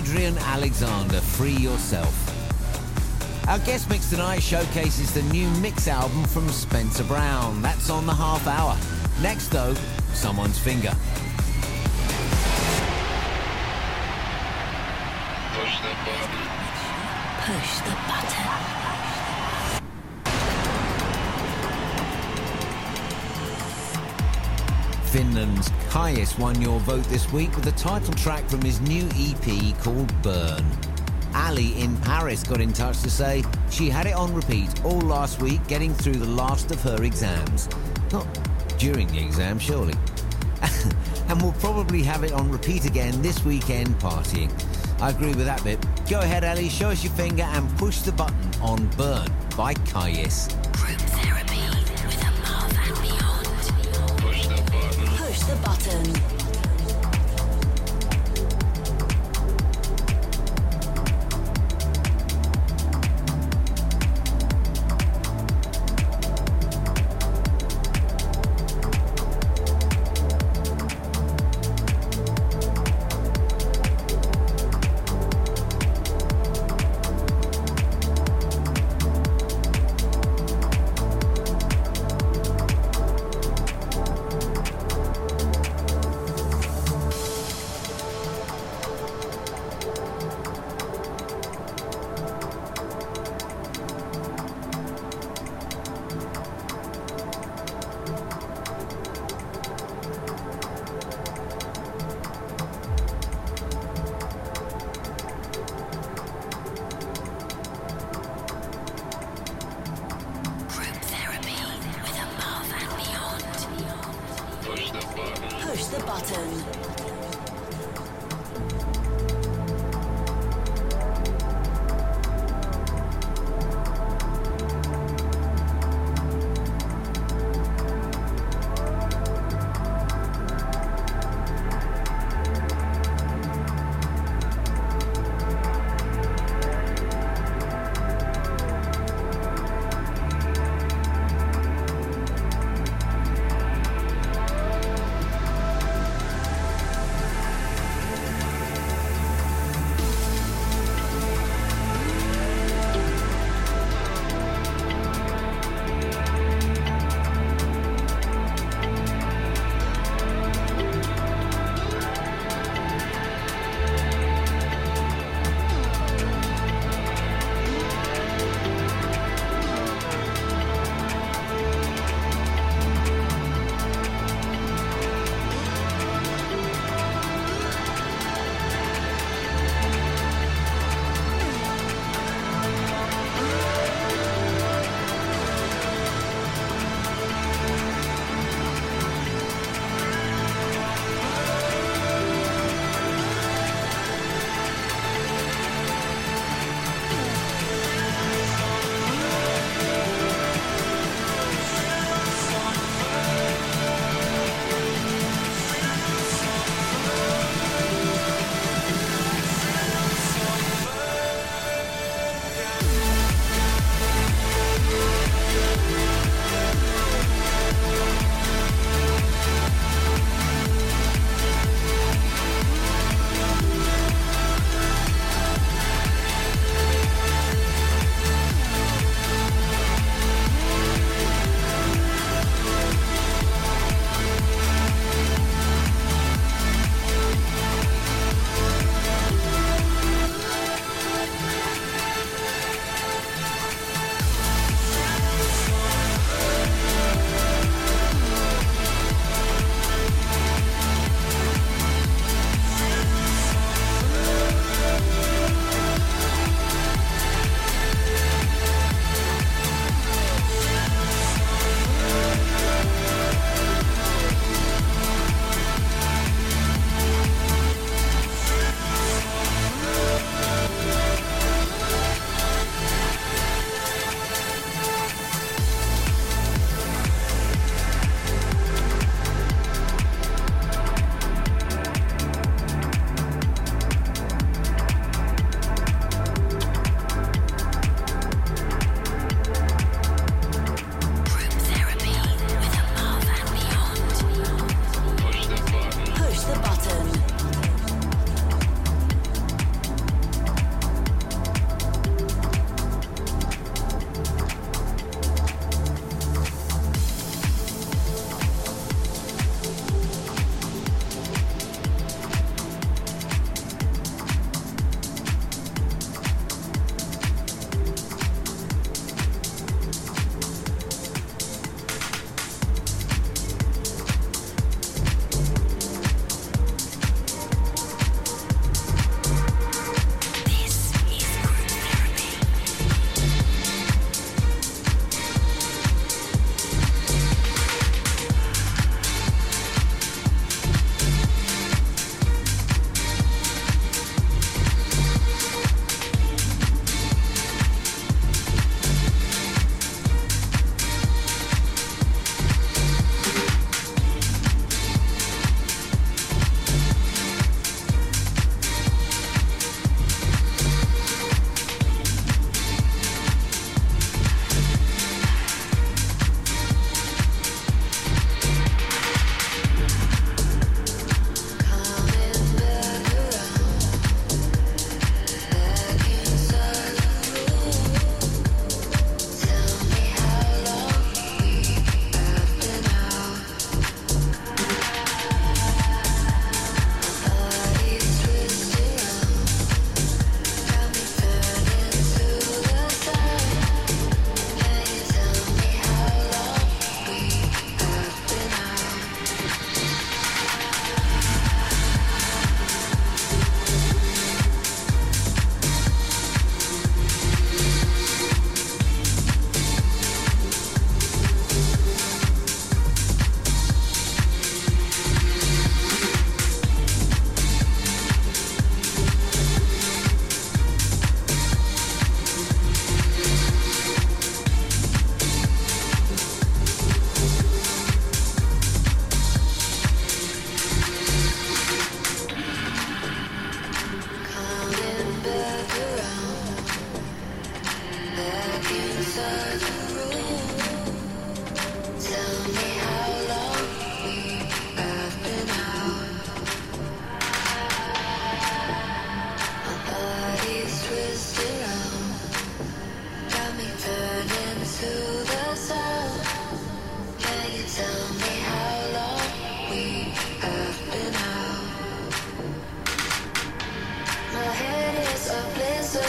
Adrian Alexander, Free Yourself. Our guest mix tonight showcases the new mix album from Spencer Brown. That's on the half hour. Next though, Someone's Finger. Push the button. Push the button. Finland's Kais won your vote this week with the title track from his new EP called Burn. Ali in Paris got in touch to say she had it on repeat all last week getting through the last of her exams. Not during the exam, surely. And we'll probably have it on repeat again this weekend partying. I agree with that bit. Go ahead, Ali, show us your finger and push the button on Burn by Kais. Group therapy with Above and Beyond. Push the button. Push the button.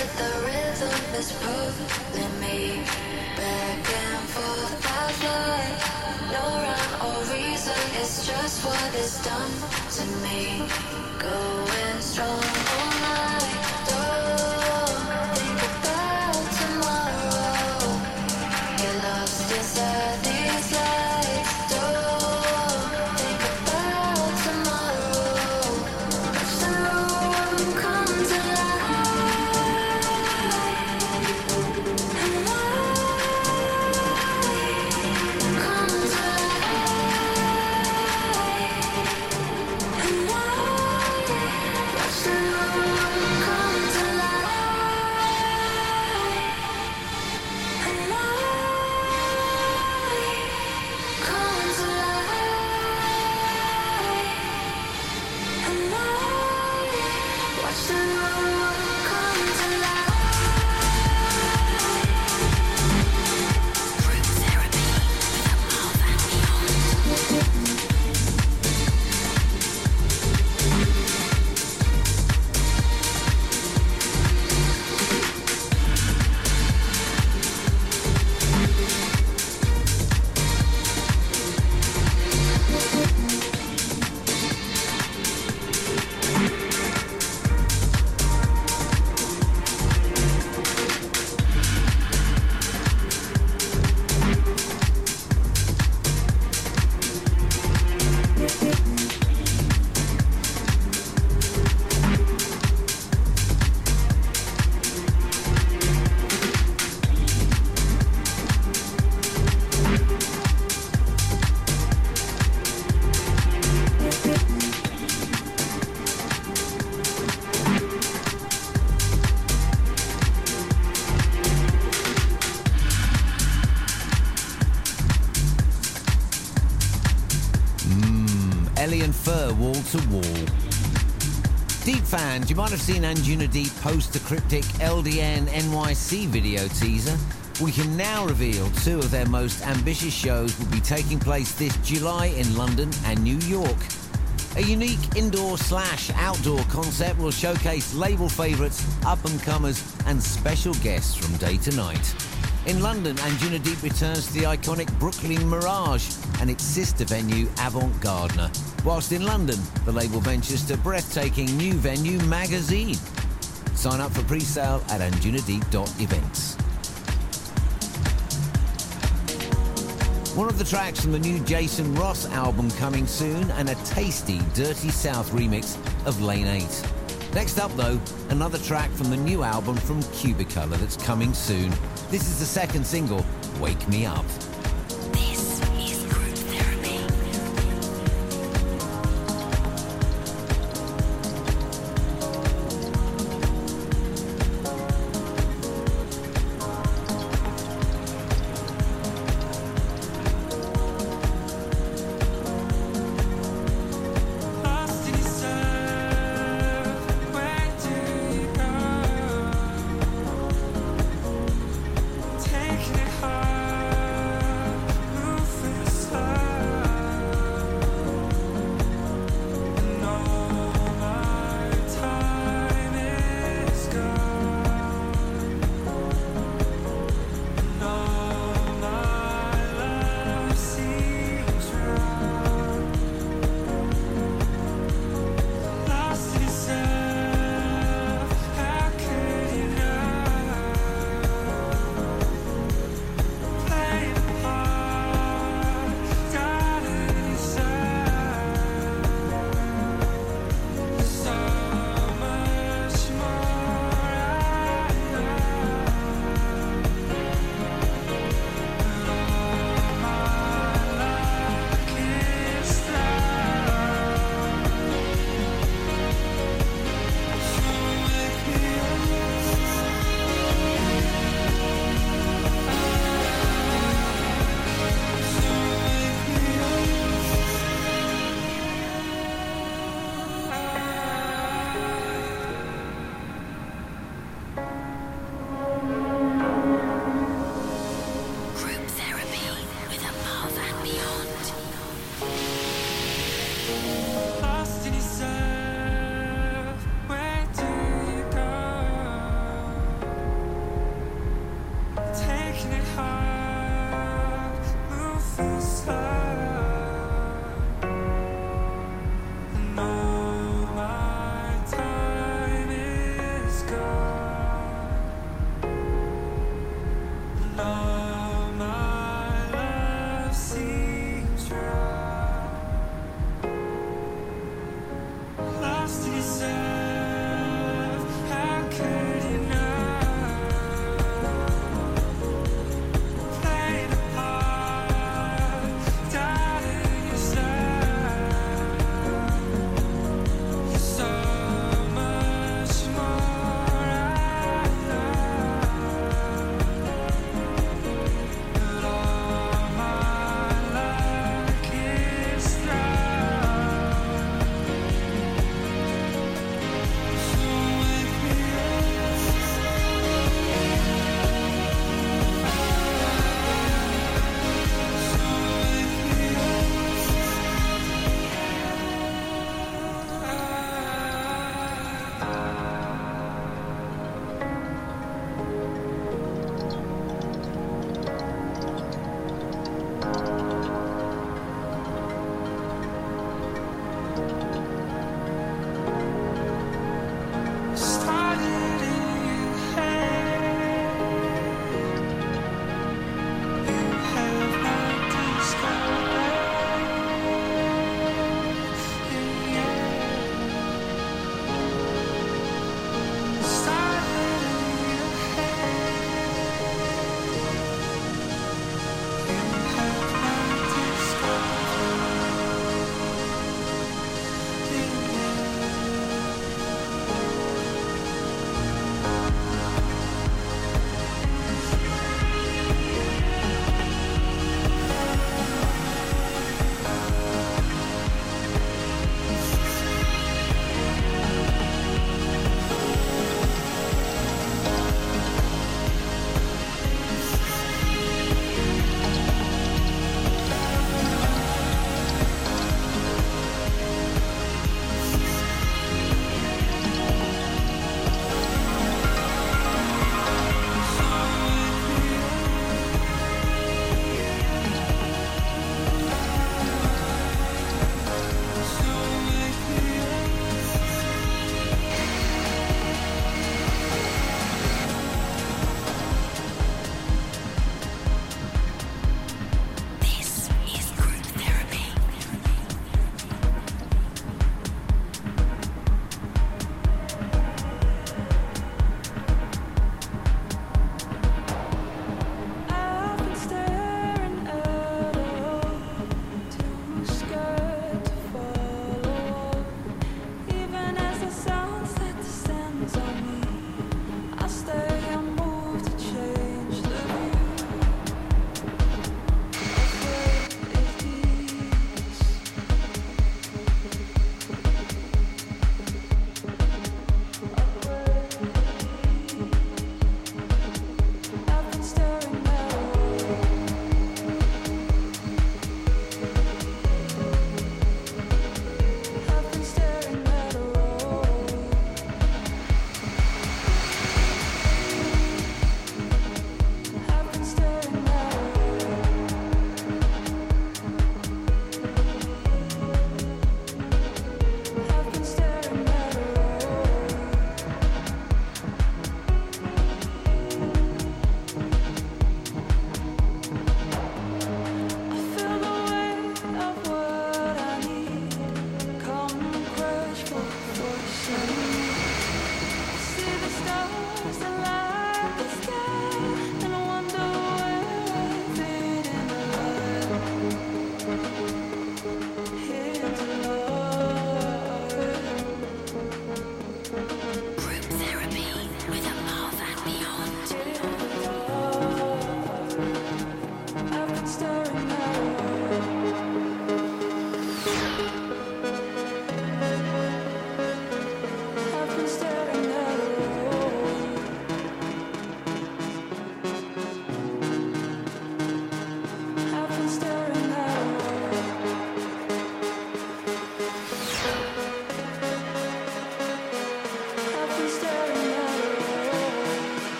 that the rhythm is pulling me back and forth. I fly, no rhyme or reason, it's just what is done to me. Going strong all night, don't think about tomorrow. Get lost inside these lights, don't think about tomorrow. Watch the room come to life, and come to life, and watch the room come to life, and come to life, and watch the room come to life. Group therapy with above and Ellie and Fur wall to wall. Deep fans, you might have seen Anjuna Deep post the cryptic LDN NYC video teaser. We can now reveal two of their most ambitious shows will be taking place this July in London and New York. A unique indoor/outdoor concept will showcase label favourites, up-and-comers and special guests from day to night. In London, Anjuna Deep returns to the iconic Brooklyn Mirage and its sister venue, Avant Gardner. Whilst in London, the label ventures to breathtaking new venue, Magazine. Sign up for pre-sale at anjunadeep.events. One of the tracks from the new Jason Ross album coming soon, and a tasty Dirty South remix of Lane 8. Next up though, another track from the new album from Cubicolor that's coming soon. This is the second single, Wake Me Up. This is Group Therapy. Taking it hard.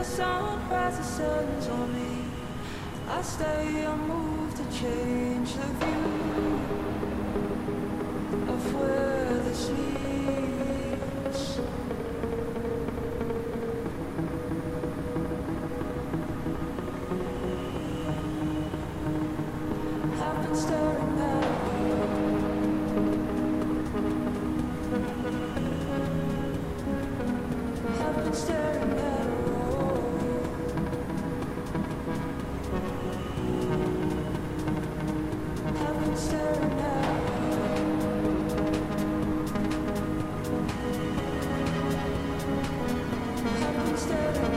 the sun rises on me, I stay unmoved to change the view of where this leads. I've been staring at I've been staring at a road. I've been staring at I've been staring at a road. I've been staring at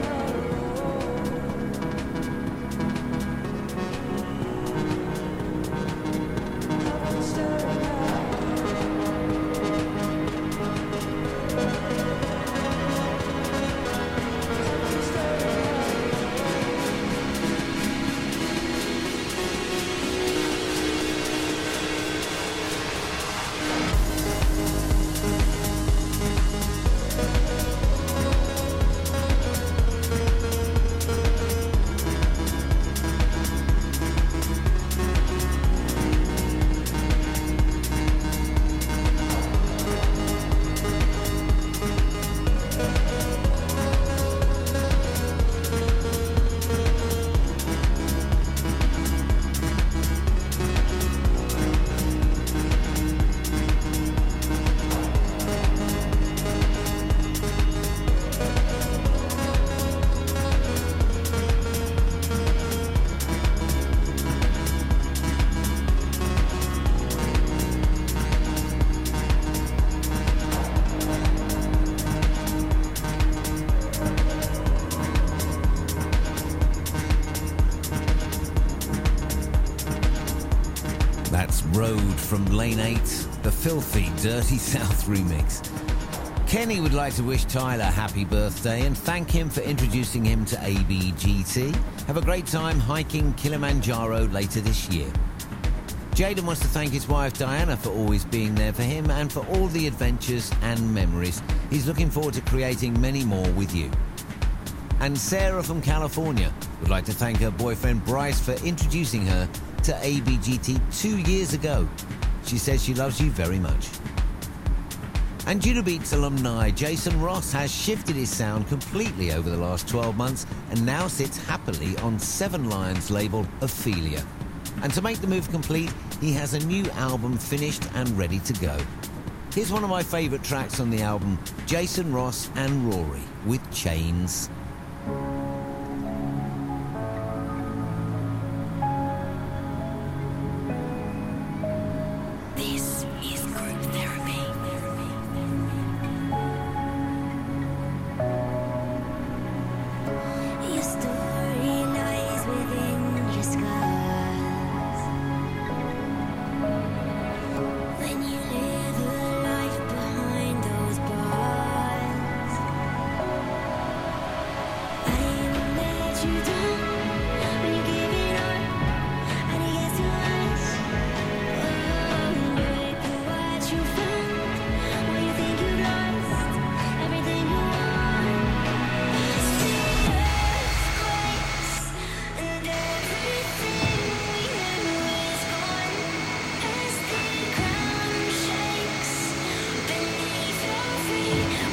Road from Lane 8, the filthy Dirty South remix. Kenny would like to wish Tyler happy birthday and thank him for introducing him to ABGT. Have a great time hiking Kilimanjaro later this year. Jaden wants to thank his wife Diana for always being there for him and for all the adventures and memories. He's looking forward to creating many more with you. And Sarah from California would like to thank her boyfriend Bryce for introducing her to ABGT 2 years ago. She says she loves you very much. And Junabeats alumni Jason Ross has shifted his sound completely over the last 12 months and now sits happily on Seven Lions label Ophelia. And to make the move complete, he has a new album finished and ready to go. Here's one of my favourite tracks on the album, Jason Ross and Rory with Chains.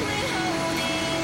we're holding on.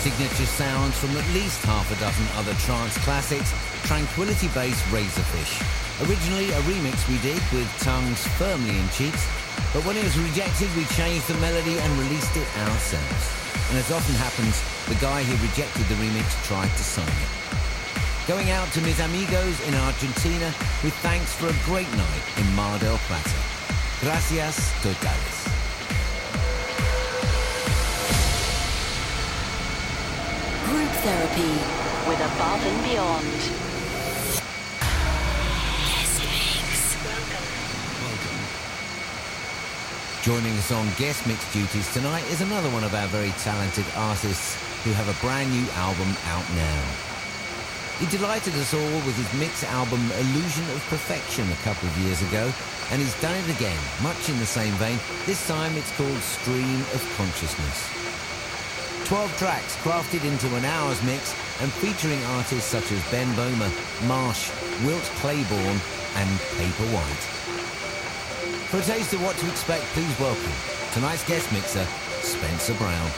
signature sounds from at least half a dozen other trance classics, tranquility-based Razorfish. Originally a remix we did with tongues firmly in cheeks, but when it was rejected we changed the melody and released it ourselves. And as often happens, the guy who rejected the remix tried to sign it. Going out to mis amigos in Argentina with thanks for a great night in Mar del Plata. Gracias totales. Group therapy with Above and Beyond. Guest mix. Welcome. Joining us on guest mix duties tonight is another one of our very talented artists who have a brand new album out now. He delighted us all with his mix album Illusion of Perfection a couple of years ago, and he's done it again, much in the same vein. This time it's called Stream of Consciousness. 12 tracks crafted into an hour's mix and featuring artists such as Ben Böhmer, Marsh, Wilt Claiborne and Paper White. For a taste of what to expect, please welcome tonight's guest mixer, Spencer Brown.